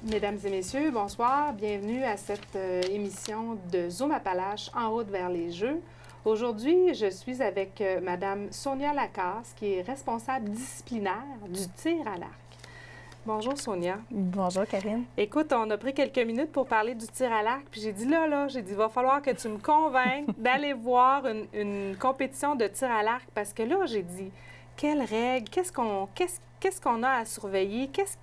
Mesdames et messieurs, bonsoir. Bienvenue à cette émission de Zoom Appalaches en route vers les Jeux. Aujourd'hui, je suis avec Madame Sonia Lacasse, qui est responsable disciplinaire du tir à l'arc. Bonjour Sonia. Bonjour Karine. Écoute, on a pris quelques minutes pour parler du tir à l'arc, puis j'ai dit il va falloir que tu me convainques d'aller voir une compétition de tir à l'arc, parce que là, j'ai dit, quelles règles, qu'est-ce qu'on a à surveiller, qu'est-ce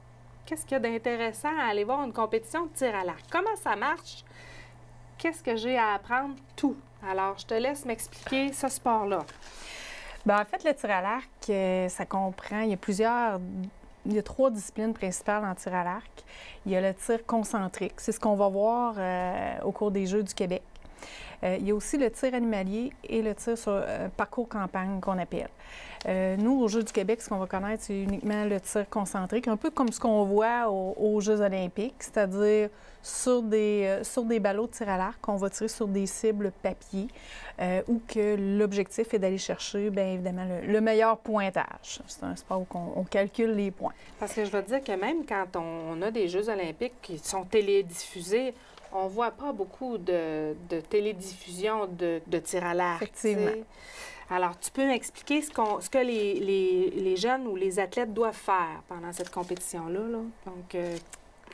qu'il y a d'intéressant à aller voir une compétition de tir à l'arc? Comment ça marche? Qu'est-ce que j'ai à apprendre? Tout. Alors, je te laisse m'expliquer ce sport-là. Bien, en fait, le tir à l'arc, ça comprend, il y a 3 disciplines principales en tir à l'arc. Il y a le tir concentrique, c'est ce qu'on va voir au cours des Jeux du Québec. Il y a aussi le tir animalier et le tir sur parcours campagne qu'on appelle. Nous, aux Jeux du Québec, ce qu'on va connaître, c'est uniquement le tir concentrique, un peu comme ce qu'on voit aux Jeux olympiques, c'est-à-dire sur des ballots de tir à l'arc, on va tirer sur des cibles papier où que l'objectif est d'aller chercher, bien évidemment, le meilleur pointage. C'est un sport où on calcule les points. Parce que je veux dire que même quand on a des Jeux olympiques qui sont télédiffusés, on ne voit pas beaucoup de télédiffusion de tir à l'arc. Effectivement. T'sais. Alors, tu peux m'expliquer ce que les jeunes ou les athlètes doivent faire pendant cette compétition-là? Là? Donc,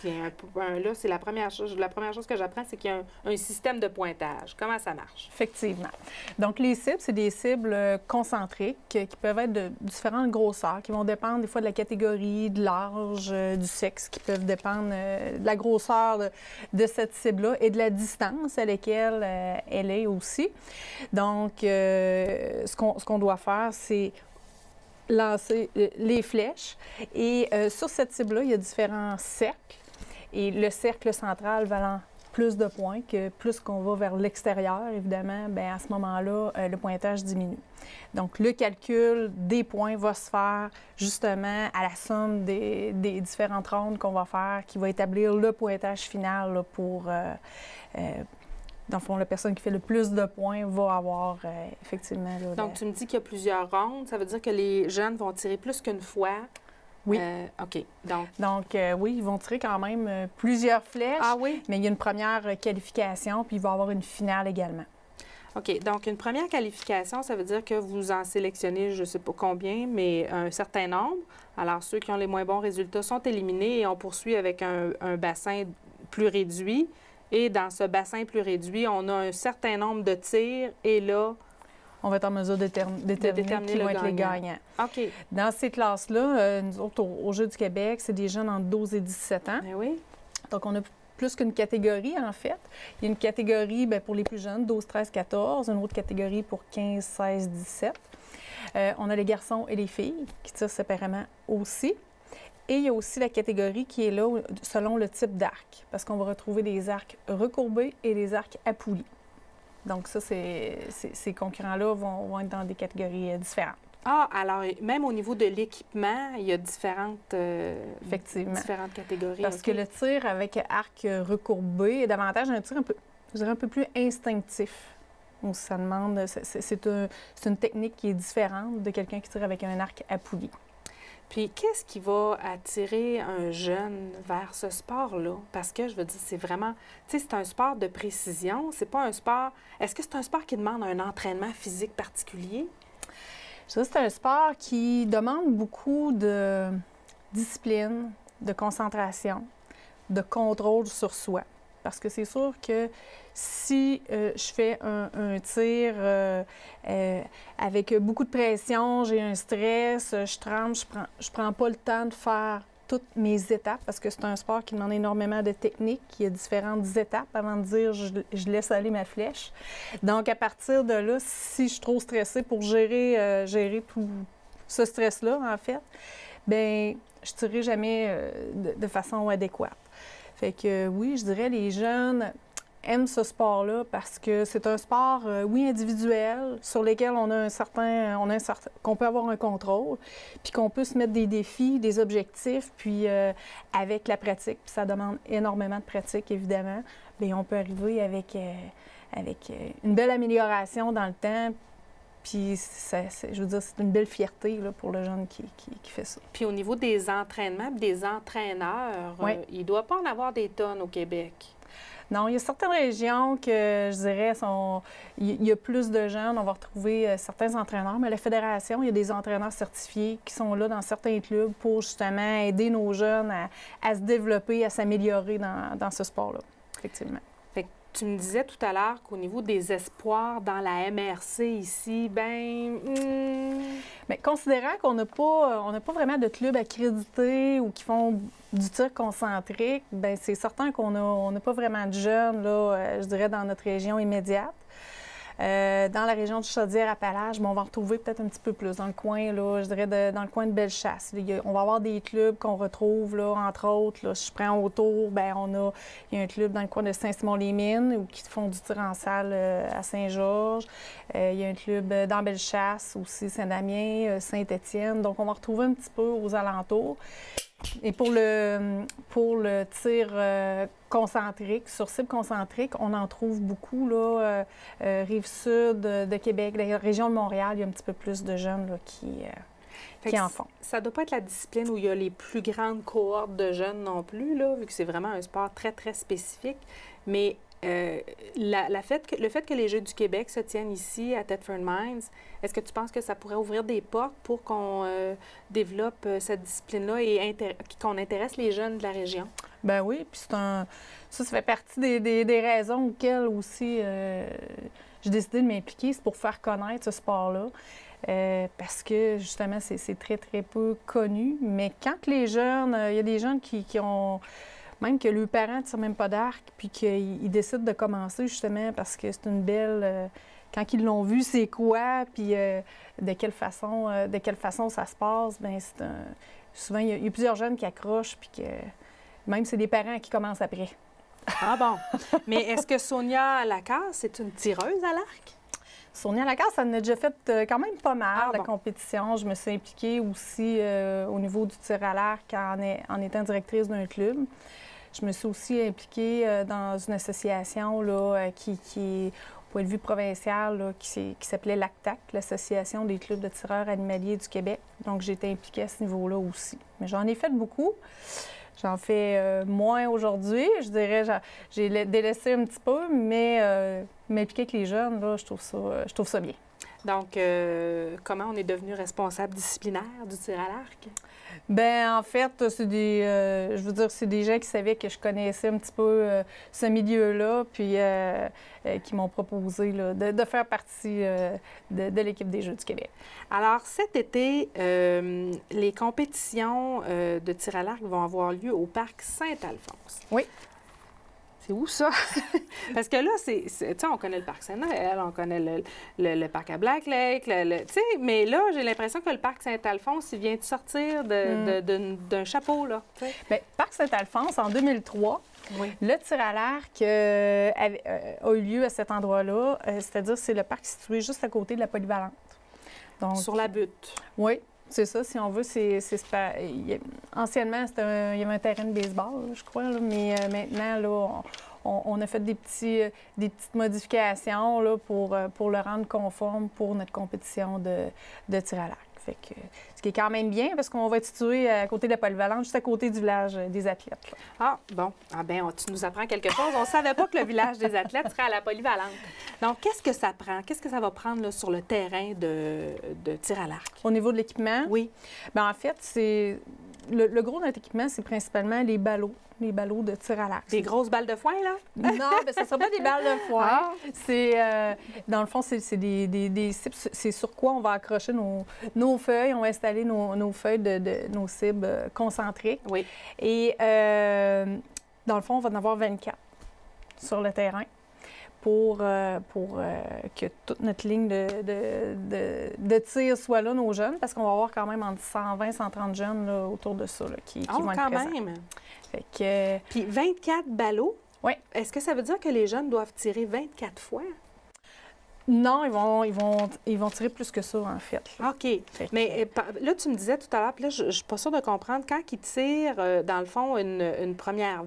là, c'est la première chose que j'apprends, c'est qu'il y a un système de pointage. Comment ça marche? Effectivement. Donc, les cibles, c'est des cibles concentriques qui peuvent être de différentes grosseurs, qui vont dépendre des fois de la catégorie, de l'âge, du sexe, qui peuvent dépendre de la grosseur de cette cible-là et de la distance à laquelle elle est aussi. Donc, ce qu'on doit faire, c'est lancer les flèches. Et sur cette cible-là, il y a différents cercles. Et le cercle central valant plus de points, que plus qu'on va vers l'extérieur, évidemment, bien, à ce moment-là, le pointage diminue. Donc, le calcul des points va se faire justement à la somme des différentes rondes qu'on va faire, qui va établir le pointage final là, pour... dans le fond, la personne qui fait le plus de points va avoir effectivement... Là, donc, tu me dis qu'il y a plusieurs rondes. Ça veut dire que les jeunes vont tirer plus qu'une fois. Oui. OK. Donc, oui, ils vont tirer quand même plusieurs flèches. Ah oui? Mais il y a une première qualification, puis il va y avoir une finale également. OK. Donc, une première qualification, ça veut dire que vous en sélectionnez, je ne sais pas combien, mais un certain nombre. Alors, ceux qui ont les moins bons résultats sont éliminés et on poursuit avec un bassin plus réduit. Et dans ce bassin plus réduit, on a un certain nombre de tirs et là... On va être en mesure de déterminer qui vont être les gagnants. OK. Dans ces classes-là, nous autres, au Jeux du Québec, c'est des jeunes entre 12 et 17 ans. Ben oui. Donc, on a plus qu'une catégorie, en fait. Il y a une catégorie bien, pour les plus jeunes, 12, 13, 14. Une autre catégorie pour 15, 16, 17. On a les garçons et les filles qui tirent séparément aussi. Et il y a aussi la catégorie qui est là selon le type d'arc, parce qu'on va retrouver des arcs recourbés et des arcs à poulies. Donc ça, ces concurrents-là vont être dans des catégories différentes. Ah, alors même au niveau de l'équipement, il y a différentes catégories. Parce que le tir avec arc recourbé est davantage un tir un peu plus instinctif. Donc, ça demande, c'est une technique qui est différente de quelqu'un qui tire avec un arc à poulie. Puis, qu'est-ce qui va attirer un jeune vers ce sport-là? Parce que, je veux dire, c'est vraiment... Tu sais, c'est un sport de précision. C'est pas un sport... Est-ce que c'est un sport qui demande un entraînement physique particulier? Je dirais que c'est un sport qui demande beaucoup de discipline, de concentration, de contrôle sur soi. Parce que c'est sûr que si je fais un tir avec beaucoup de pression, j'ai un stress, je tremble, je prends pas le temps de faire toutes mes étapes parce que c'est un sport qui demande énormément de technique. Il y a différentes étapes avant de dire je laisse aller ma flèche. Donc, à partir de là, si je suis trop stressée pour gérer tout ce stress-là, en fait, bien, je ne tirerai jamais de façon adéquate. Fait que oui, je dirais les jeunes aiment ce sport-là parce que c'est un sport, oui, individuel, sur lequel qu'on peut avoir un contrôle, puis qu'on peut se mettre des défis, des objectifs, puis avec la pratique, puis ça demande énormément de pratique, évidemment, bien, on peut arriver avec une belle amélioration dans le temps, Puis, je veux dire, c'est une belle fierté là, pour le jeune qui fait ça. Puis au niveau des entraînements, des entraîneurs, Oui. il ne doit pas en avoir des tonnes au Québec. Non, il y a certaines régions que, je dirais, il y a plus de jeunes. On va retrouver certains entraîneurs, mais la Fédération, il y a des entraîneurs certifiés qui sont là dans certains clubs pour justement aider nos jeunes à se développer, à s'améliorer dans ce sport-là, effectivement. Fait que tu me disais tout à l'heure qu'au niveau des espoirs dans la MRC ici, Mais considérant qu'on n'a pas vraiment de clubs accrédités ou qui font du tir concentrique, bien, c'est certain qu'on n'a pas vraiment de jeunes, là, je dirais, dans notre région immédiate. Dans la région de Chaudière-Appalaches, on va en retrouver peut-être un petit peu plus dans le coin, là, je dirais, dans le coin de Bellechasse. On va avoir des clubs qu'on retrouve, là, entre autres, là, si je prends autour, bien, il y a un club dans le coin de Saint-Simon-les-Mines qui font du tir en salle à Saint-Georges. Il y a un club dans Bellechasse aussi, Saint-Damien, Saint-Étienne. Donc, on va retrouver un petit peu aux alentours. Et pour le tir concentrique, sur cible concentrique, on en trouve beaucoup, là, Rive-Sud de Québec, la région de Montréal, il y a un petit peu plus de jeunes là, qui en font. Ça ne doit pas être la discipline où il y a les plus grandes cohortes de jeunes non plus, là, vu que c'est vraiment un sport très, très spécifique. Mais le fait que les Jeux du Québec se tiennent ici, à Thetford Mines, est-ce que tu penses que ça pourrait ouvrir des portes pour qu'on développe cette discipline-là et qu'on intéresse les jeunes de la région? Ben oui, puis ça fait partie des raisons auxquelles aussi j'ai décidé de m'impliquer, c'est pour faire connaître ce sport-là. Parce que, justement, c'est très, très peu connu. Mais quand les jeunes, il y a des jeunes qui ont... Même que leurs parents ne tirent même pas d'arc, puis qu'ils décident de commencer, justement, parce que c'est une belle... quand ils l'ont vu, c'est quoi, puis de quelle façon ça se passe, bien, souvent, il y a plusieurs jeunes qui accrochent, puis que même c'est des parents qui commencent après. Ah bon? Mais est-ce que Sonia Lacasse, c'est une tireuse à l'arc? Sonia Lacasse, ça en a déjà fait quand même pas mal, la compétition. Je me suis impliquée aussi au niveau du tir à l'arc en étant directrice d'un club. Je me suis aussi impliquée dans une association là, qui au point de vue provincial, là, qui s'appelait l'ACTAC, l'Association des clubs de tireurs animaliers du Québec. Donc, j'ai été impliquée à ce niveau-là aussi. Mais j'en ai fait beaucoup. J'en fais moins aujourd'hui. Je dirais, j'ai délaissé un petit peu, mais m'impliquer avec les jeunes, là, je trouve ça bien. Donc, comment on est devenu responsable disciplinaire du tir à l'arc? Bien, en fait, c'est des gens qui savaient que je connaissais un petit peu ce milieu-là, puis qui m'ont proposé là, de faire partie de l'équipe des Jeux du Québec. Alors, cet été, les compétitions de tir à l'arc vont avoir lieu au Parc Saint-Alphonse. Oui. C'est où ça? Parce que là, tu sais, on connaît le Parc Saint-Noël, on connaît le Parc à Black Lake, tu sais, mais là, j'ai l'impression que le Parc Saint-Alphonse, il vient de sortir d'un chapeau, là. Bien, Parc Saint-Alphonse, en 2003, oui. Le tir à l'arc a eu lieu à cet endroit-là, c'est-à-dire c'est le parc situé juste à côté de la polyvalente. Donc, sur la butte. Oui. C'est ça, si on veut, anciennement, il y avait un terrain de baseball, je crois, là, mais maintenant, là, on a fait des petites modifications là, pour le rendre conforme pour notre compétition de tir à l'arc. Fait que, ce qui est quand même bien, parce qu'on va être situé à côté de la polyvalente, juste à côté du village des athlètes. Là. Ah, bon. Ah bien, tu nous apprends quelque chose. On ne savait pas que le village des athlètes serait à la polyvalente. Donc, qu'est-ce que ça prend? Qu'est-ce que ça va prendre là, sur le terrain de tir à l'arc? Au niveau de l'équipement? Oui. Bien, en fait, c'est le gros de notre équipement, c'est principalement les ballots de tir à l'arc. Des grosses balles de foin, là? Non, bien, ça ne sera pas des balles de foin. Ah. C'est, dans le fond, c'est des cibles. C'est sur quoi on va accrocher nos feuilles. On va installer nos feuilles de nos cibles concentriques. Oui. Et dans le fond, on va en avoir 24 sur le terrain pour que toute notre ligne de tir soit là, nos jeunes, parce qu'on va avoir quand même entre 120 et 130 jeunes là, autour de ça là, qui vont être présents. Quand même! Fait que, puis 24 ballots? Oui. Est-ce que ça veut dire que les jeunes doivent tirer 24 fois? Non, ils vont tirer plus que ça, en fait. Là. OK. Mais là, tu me disais tout à l'heure, puis là, je ne suis pas sûre de comprendre, quand ils tirent, dans le fond, une première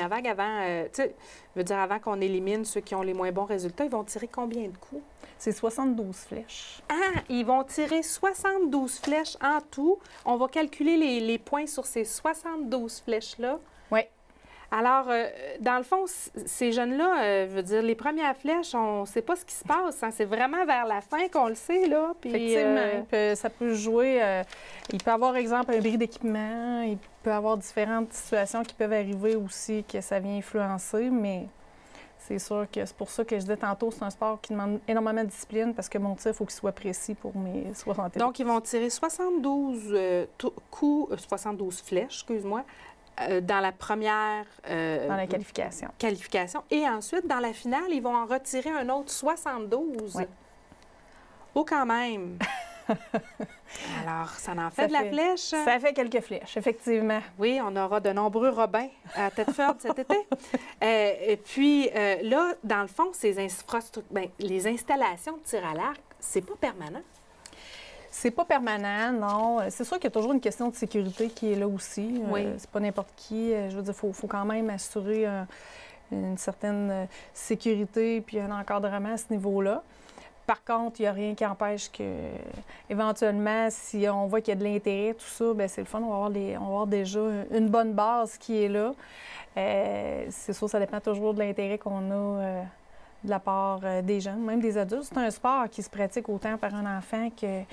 vague avant, tu sais, je veux dire, avant qu'on élimine ceux qui ont les moins bons résultats, ils vont tirer combien de coups? C'est 72 flèches. Ah, ils vont tirer 72 flèches en tout. On va calculer les points sur ces 72 flèches-là. Oui. Alors, dans le fond, ces jeunes-là, je veux dire, les premières flèches, on ne sait pas ce qui se passe. Hein? C'est vraiment vers la fin qu'on le sait, là. Puis, effectivement. Ça peut jouer... il peut avoir, exemple, un bris d'équipement. Il peut avoir différentes situations qui peuvent arriver aussi que ça vient influencer, mais c'est sûr que c'est pour ça que je disais tantôt, c'est un sport qui demande énormément de discipline parce que mon tir, il faut qu'il soit précis pour mes 60. Donc, ils vont tirer 72 coups, 72 flèches, excuse-moi, dans la première... dans la qualification. Et ensuite, dans la finale, ils vont en retirer un autre 72. Oui. Oh, quand même! Alors, ça en fait de la flèche? Ça fait quelques flèches, effectivement. Oui, on aura de nombreux Robins à Thetford cet été. Et puis, là, dans le fond, les installations de tir à l'arc, c'est pas permanent. C'est pas permanent, non. C'est sûr qu'il y a toujours une question de sécurité qui est là aussi. Oui. C'est pas n'importe qui. Je veux dire, il faut quand même assurer une certaine sécurité puis un encadrement à ce niveau-là. Par contre, il n'y a rien qui empêche que, éventuellement, si on voit qu'il y a de l'intérêt, tout ça, bien, c'est le fun. On va avoir déjà une bonne base qui est là. C'est sûr, ça dépend toujours de l'intérêt qu'on a de la part des jeunes, même des adultes. C'est un sport qui se pratique autant par un enfant que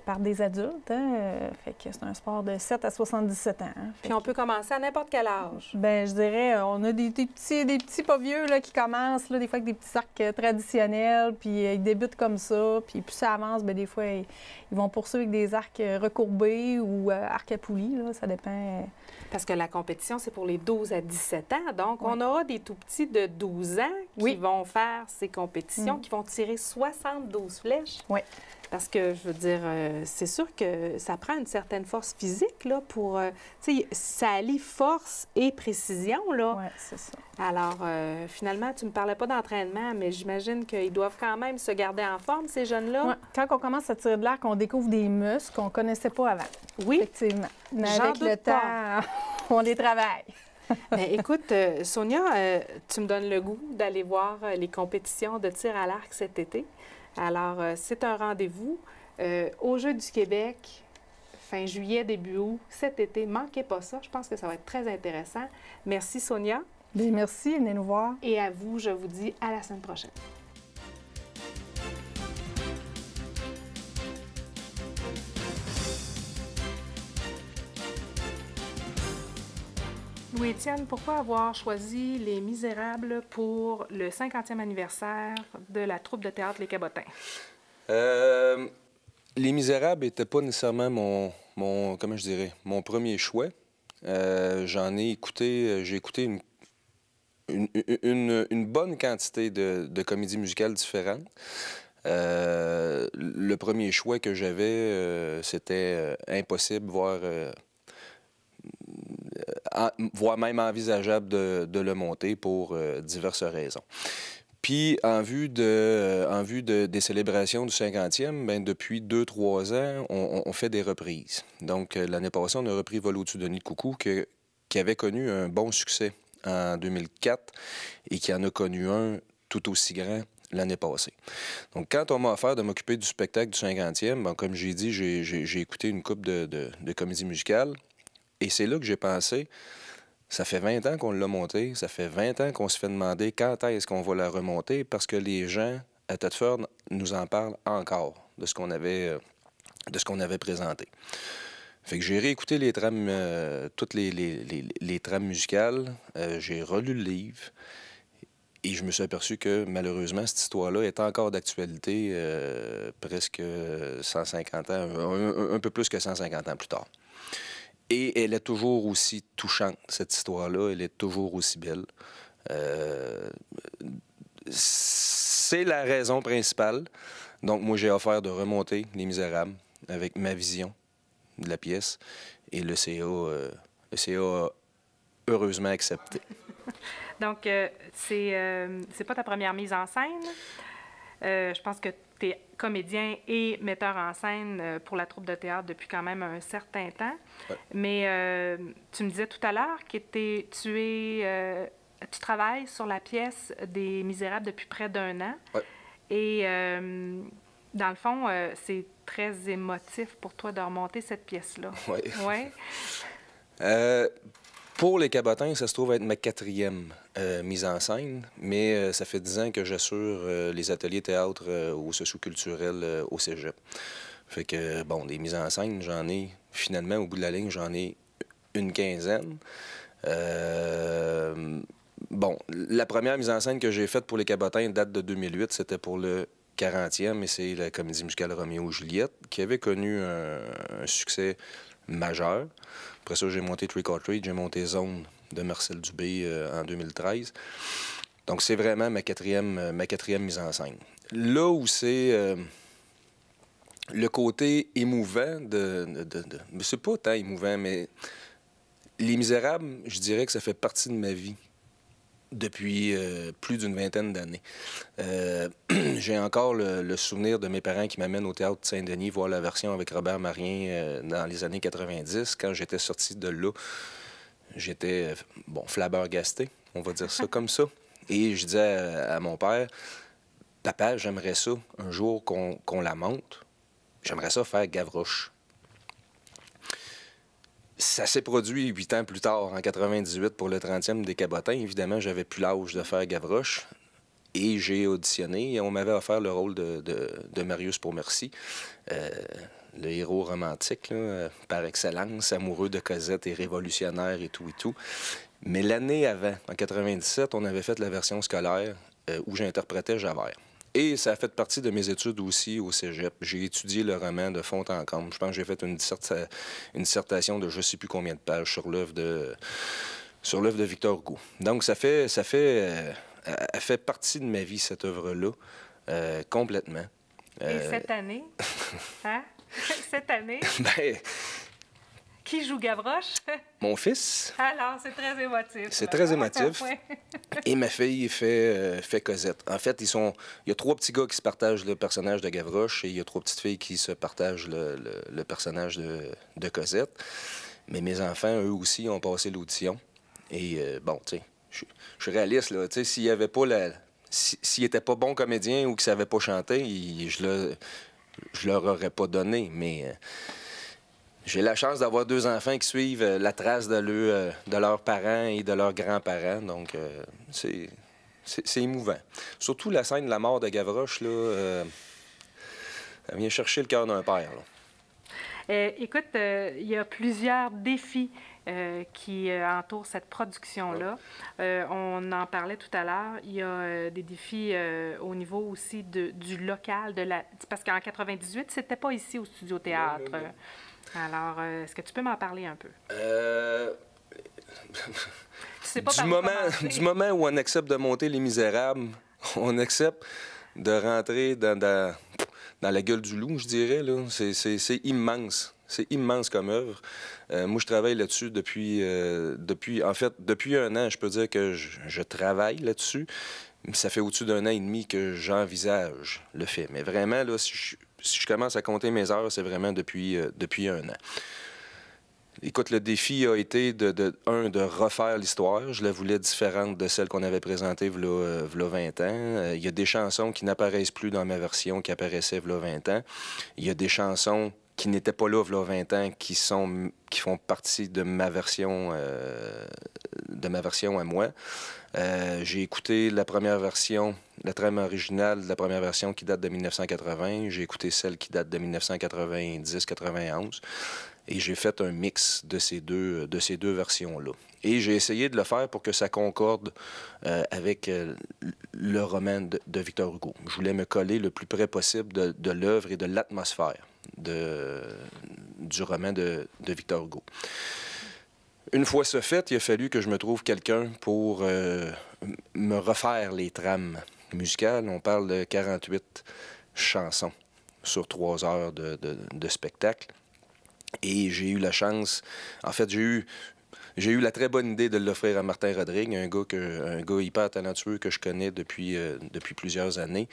par des adultes. Hein? Fait que c'est un sport de 7 à 77 ans. Hein? Puis on peut commencer à n'importe quel âge. Bien, je dirais, on a des petits pas vieux là, qui commencent, là, des fois avec des petits arcs traditionnels, puis ils débutent comme ça. Puis plus ça avance, bien, des fois, ils vont poursuivre avec des arcs recourbés ou arcs à poulies. Là, ça dépend. Parce que la compétition, c'est pour les 12 à 17 ans. Donc, on aura des tout-petits de 12 ans qui vont faire ces compétitions, qui vont tirer 72 flèches. Oui. Parce que, je veux dire, c'est sûr que ça prend une certaine force physique, là, pour... tu sais, ça allie force et précision, là. Oui, c'est ça. Alors, finalement, tu ne me parlais pas d'entraînement, mais j'imagine qu'ils doivent quand même se garder en forme, ces jeunes-là. Ouais. Quand on commence à tirer de l'arc, on découvre des muscles qu'on ne connaissait pas avant. Oui. Effectivement. Mais avec le temps, on les travaille. Bien, écoute, Sonia, tu me donnes le goût d'aller voir les compétitions de tir à l'arc cet été. Alors, c'est un rendez-vous aux Jeux du Québec, fin juillet, début août, cet été. Manquez pas ça. Je pense que ça va être très intéressant. Merci, Sonia. Bien, merci. Venez nous voir. Et à vous, je vous dis à la semaine prochaine. Louis-Étienne, pourquoi avoir choisi Les Misérables pour le 50e anniversaire de la troupe de théâtre Les Cabotins? Les Misérables n'étaient pas nécessairement comment je dirais, mon premier choix. J'ai écouté une bonne quantité de comédies musicales différentes. Le premier choix que j'avais, c'était impossible, voire même envisageable de le monter pour diverses raisons. Puis, en vue des célébrations du 50e, bien, depuis 2-3 ans, on fait des reprises. Donc, l'année passée, on a repris Vol au-dessus de nid de coucou, qui avait connu un bon succès en 2004 et qui en a connu un tout aussi grand l'année passée. Donc, quand on m'a offert de m'occuper du spectacle du 50e, bien, comme j'ai dit, j'ai écouté une couple de comédies musicales. Et c'est là que j'ai pensé, ça fait 20 ans qu'on l'a montée, ça fait 20 ans qu'on se fait demander quand est-ce qu'on va la remonter, parce que les gens à Thetford nous en parlent encore de ce qu'on avait présenté. Fait que j'ai réécouté les trames, toutes les trames musicales, j'ai relu le livre, et je me suis aperçu que, malheureusement, cette histoire-là est encore d'actualité presque 150 ans, un peu plus que 150 ans plus tard. Et elle est toujours aussi touchante, cette histoire-là. Elle est toujours aussi belle. C'est la raison principale. Donc, moi, j'ai offert de remonter Les Misérables avec ma vision de la pièce. Et le CA a heureusement accepté. Donc, c'est pas ta première mise en scène. Je pense que tu es comédien et metteur en scène pour la troupe de théâtre depuis quand même un certain temps. Ouais. Mais tu me disais tout à l'heure que tu travailles sur la pièce des Misérables depuis près d'1 an. Ouais. Et dans le fond, c'est très émotif pour toi de remonter cette pièce-là. Oui. Ouais. Pour les Cabotins, ça se trouve être ma 4e mise en scène, mais ça fait 10 ans que j'assure les ateliers théâtre au socio-culturel au cégep. Fait que, bon, des mises en scène, j'en ai, finalement, au bout de la ligne, j'en ai une 15aine. Bon, la première mise en scène que j'ai faite pour les Cabotins date de 2008, c'était pour le 40e, et c'est la comédie musicale Roméo et Juliette, qui avait connu un succès majeur. Après ça, j'ai monté Trick or Treat, j'ai monté Zone de Marcel Dubé en 2013. Donc, c'est vraiment ma quatrième mise en scène. Là où c'est le côté émouvant mais c'est pas tant émouvant, mais Les Misérables, je dirais que ça fait partie de ma vie depuis plus d'une vingtaine d'années. J'ai encore le souvenir de mes parents qui m'amènent au Théâtre de Saint-Denis voir la version avec Robert Marien dans les années 90. Quand j'étais sorti de là, j'étais, flabbergasté, on va dire ça comme ça. Et je disais à mon père, « Papa, j'aimerais ça, un jour qu'on la monte, j'aimerais ça faire Gavroche. » Ça s'est produit 8 ans plus tard, en 98, pour le 30e des Cabotins. Évidemment, j'avais plus l'âge de faire Gavroche. Et j'ai auditionné et on m'avait offert le rôle de Marius Pontmercy, le héros romantique, là, par excellence, amoureux de Cosette et révolutionnaire et tout et tout. Mais l'année avant, en 97, on avait fait la version scolaire où j'interprétais Javert. Et ça a fait partie de mes études aussi au cégep. J'ai étudié le roman de fond en comble. Je pense que j'ai fait une dissertation de je ne sais plus combien de pages sur l'œuvre de Victor Hugo. Donc, elle fait partie de ma vie, cette œuvre-là, complètement. Et cette année? Hein? Cette année? Ben, qui joue Gavroche? Mon fils. Alors, c'est très émotif. C'est très émotif. Ouais. Et ma fille fait Cosette. En fait, il y a 3 petits gars qui se partagent le personnage de Gavroche et il y a 3 petites filles qui se partagent le personnage de Cosette. Mais mes enfants, eux aussi, ont passé l'audition. Et tu sais, je suis réaliste, là. Tu sais, s'il n'était pas bon comédien ou qu'il ne savait pas chanter, je leur aurais pas donné. Mais j'ai la chance d'avoir 2 enfants qui suivent la trace de leurs parents et de leurs grands-parents. Donc, c'est émouvant. Surtout la scène de la mort de Gavroche, là, ça vient chercher le cœur d'un père, là. Écoute, il y a plusieurs défis qui entourent cette production-là. On en parlait tout à l'heure. Il y a des défis au niveau aussi du local. Parce qu'en 98, c'était pas ici au Studio Théâtre. Non. Alors, est-ce que tu peux m'en parler un peu? Tu sais pas du moment où on accepte de monter Les Misérables, on accepte de rentrer dans la gueule du loup, je dirais, là. C'est immense. C'est immense comme œuvre. Moi, je travaille là-dessus depuis 1 an. Je peux dire que je travaille là-dessus. Ça fait au-dessus d'1 an et demi que j'envisage le fait. Mais vraiment, là, si je commence à compter mes heures, c'est vraiment depuis 1 an. Écoute, le défi a été de refaire l'histoire. Je la voulais différente de celle qu'on avait présentée v'là 20 ans. Il y a des chansons qui n'apparaissent plus dans ma version qui apparaissaient v'là 20 ans. Il y a des chansons qui n'étaient pas là v'là 20 ans qui font partie de ma version à moi. J'ai écouté la première version, la trame originale de la première version qui date de 1980. J'ai écouté celle qui date de 1990-91. Et j'ai fait un mix de ces deux versions-là. Et j'ai essayé de le faire pour que ça concorde avec le roman de Victor Hugo. Je voulais me coller le plus près possible de l'œuvre et de l'atmosphère du roman de Victor Hugo. Une fois ce fait, il a fallu que je me trouve quelqu'un pour me refaire les trames musicales. On parle de 48 chansons sur 3 heures de spectacle. Et j'ai eu la chance... En fait, j'ai eu J'ai eu la très bonne idée de l'offrir à Martin Rodrigue, un gars hyper talentueux que je connais depuis plusieurs années.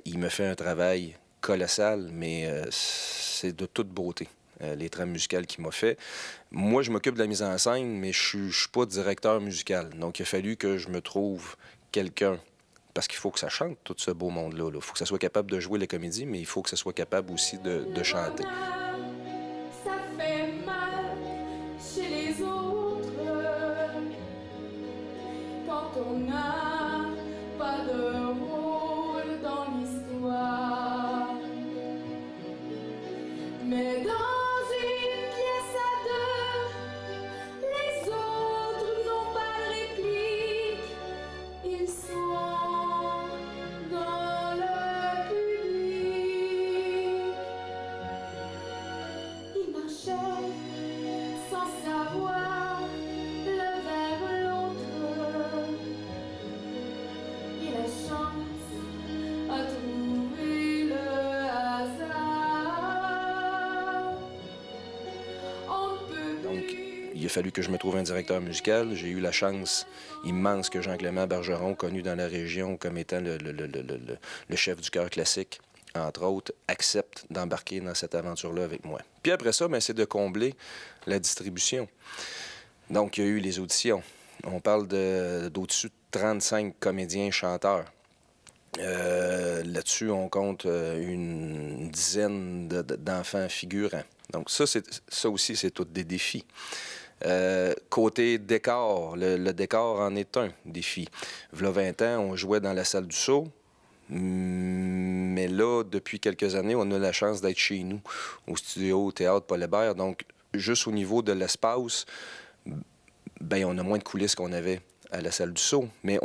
Il me fait un travail colossal, mais c'est de toute beauté. Les trames musicales qu'il m'a fait. Moi, je m'occupe de la mise en scène, mais je suis pas directeur musical. Donc, il a fallu que je me trouve quelqu'un, parce qu'il faut que ça chante, tout ce beau monde-là. Il faut que ça soit capable de jouer les comédies, mais il faut que ça soit capable aussi de chanter. Ça fait mal chez les autres quand on n'a pas de rôle dans l'histoire. Mais dans il a fallu que je me trouve un directeur musical. J'ai eu la chance immense que Jean-Clément Bergeron, connu dans la région comme étant le chef du chœur classique, entre autres, accepte d'embarquer dans cette aventure-là avec moi. Puis après ça, c'est de combler la distribution. Donc, il y a eu les auditions. On parle d'au-dessus de 35 comédiens-chanteurs. Là-dessus, on compte une dizaine d'enfants figurants. Donc ça aussi, c'est tous des défis. Côté décor, le décor en est un défi. V'là 20 ans, on jouait dans la salle du Sceau, mais là, depuis quelques années, on a la chance d'être chez nous, au studio, au Théâtre Paul Hébert. Donc, juste au niveau de l'espace, on a moins de coulisses qu'on avait à la salle du Sceau, mais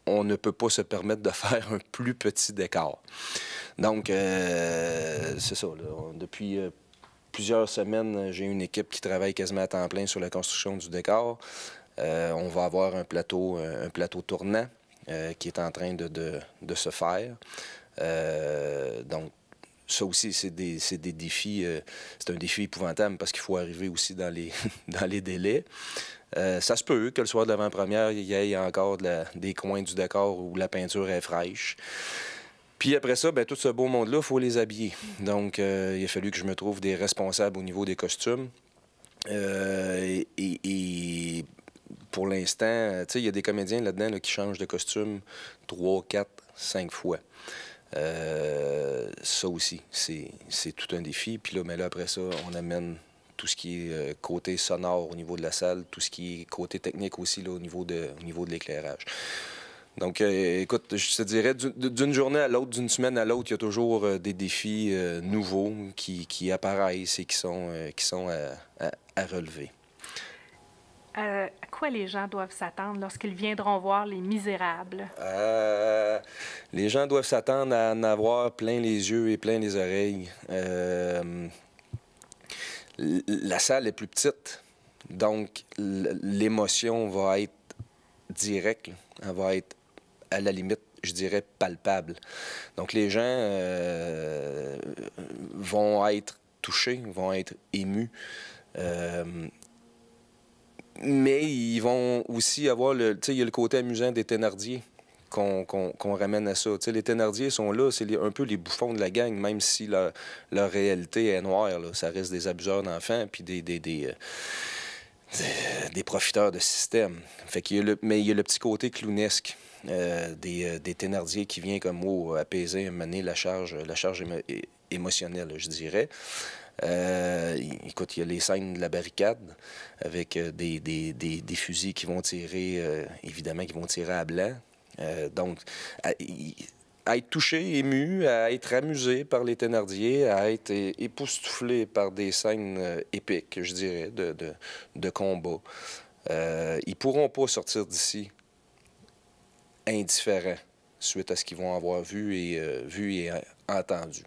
on ne peut pas se permettre de faire un plus petit décor. Donc, c'est ça. Là, depuis plusieurs semaines, j'ai une équipe qui travaille quasiment à temps plein sur la construction du décor. On va avoir un plateau tournant qui est en train de se faire. Donc, ça aussi, c'est des défis. C'est un défi épouvantable parce qu'il faut arriver aussi dans les délais. Ça se peut que le soir de l'avant-première, il y ait encore des coins du décor où la peinture est fraîche. Puis après ça, tout ce beau monde-là, il faut les habiller. Donc, il a fallu que je me trouve des responsables au niveau des costumes. Et pour l'instant, il y a des comédiens là-dedans là, qui changent de costume 3, 4, 5 fois. Ça aussi, c'est tout un défi. Puis là, après ça, on amène tout ce qui est côté sonore au niveau de la salle, tout ce qui est côté technique aussi là, au niveau de l'éclairage. Donc, écoute, je te dirais, d'une journée à l'autre, d'une semaine à l'autre, il y a toujours des défis nouveaux qui apparaissent et qui sont à relever. À quoi les gens doivent s'attendre lorsqu'ils viendront voir Les Misérables? Les gens doivent s'attendre à en avoir plein les yeux et plein les oreilles. La salle est plus petite, donc l'émotion va être directe, elle va être à la limite, je dirais, palpable. Donc les gens vont être touchés, vont être émus. Mais ils vont aussi avoir il y a le côté amusant des Thénardier qu'on ramène à ça. Les Thénardier sont là, c'est un peu les bouffons de la gang, même si leur réalité est noire. Là. Ça reste des abuseurs d'enfants puis des profiteurs de système. Fait mais il y a le petit côté clownesque des Thénardier qui vient comme mot apaiser, mener la charge émotionnelle, je dirais. Écoute, il y a les scènes de la barricade avec des fusils qui vont tirer, évidemment, qui vont tirer à blanc. Donc, à être touché, ému, à être amusé par les Thénardier, à être époustouflé par des scènes épiques, je dirais, de combat. Ils pourront pas sortir d'ici indifférents suite à ce qu'ils vont avoir vu et entendu.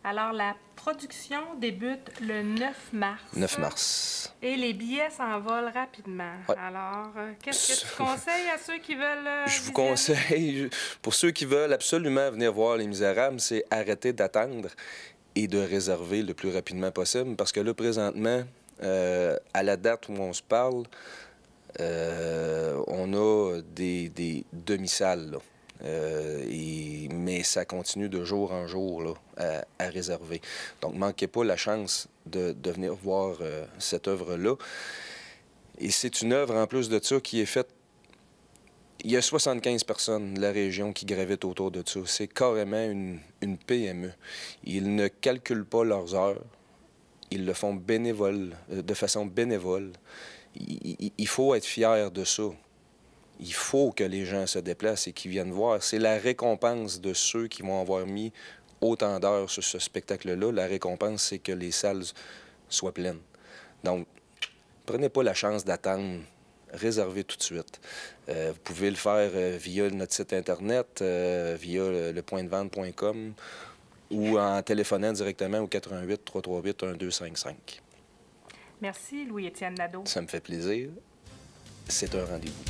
Alors, la production débute le 9 mars. 9 mars. Et les billets s'envolent rapidement. Ouais. Alors, qu'est-ce que tu conseilles à ceux qui veulent Je vous conseille, pour ceux qui veulent absolument venir voir Les Misérables, c'est arrêter d'attendre et de réserver le plus rapidement possible. Parce que là, présentement, À la date où on se parle, on a des demi-salles, là. Mais ça continue de jour en jour là, à réserver. Donc, ne manquez pas la chance de venir voir cette œuvre-là. Et c'est une œuvre, en plus de ça, qui est faite. Il y a 75 personnes de la région qui gravitent autour de ça. C'est carrément une PME. Ils ne calculent pas leurs heures. Ils le font de façon bénévole. Il faut être fier de ça. Il faut que les gens se déplacent et qu'ils viennent voir. C'est la récompense de ceux qui vont avoir mis autant d'heures sur ce spectacle-là. La récompense, c'est que les salles soient pleines. Donc, prenez pas la chance d'attendre. Réservez tout de suite. Vous pouvez le faire via notre site Internet, via lepointdevente.com ou en téléphonant directement au 88 338 1255. Merci, Louis-Étienne Nadeau. Ça me fait plaisir. C'est un rendez-vous.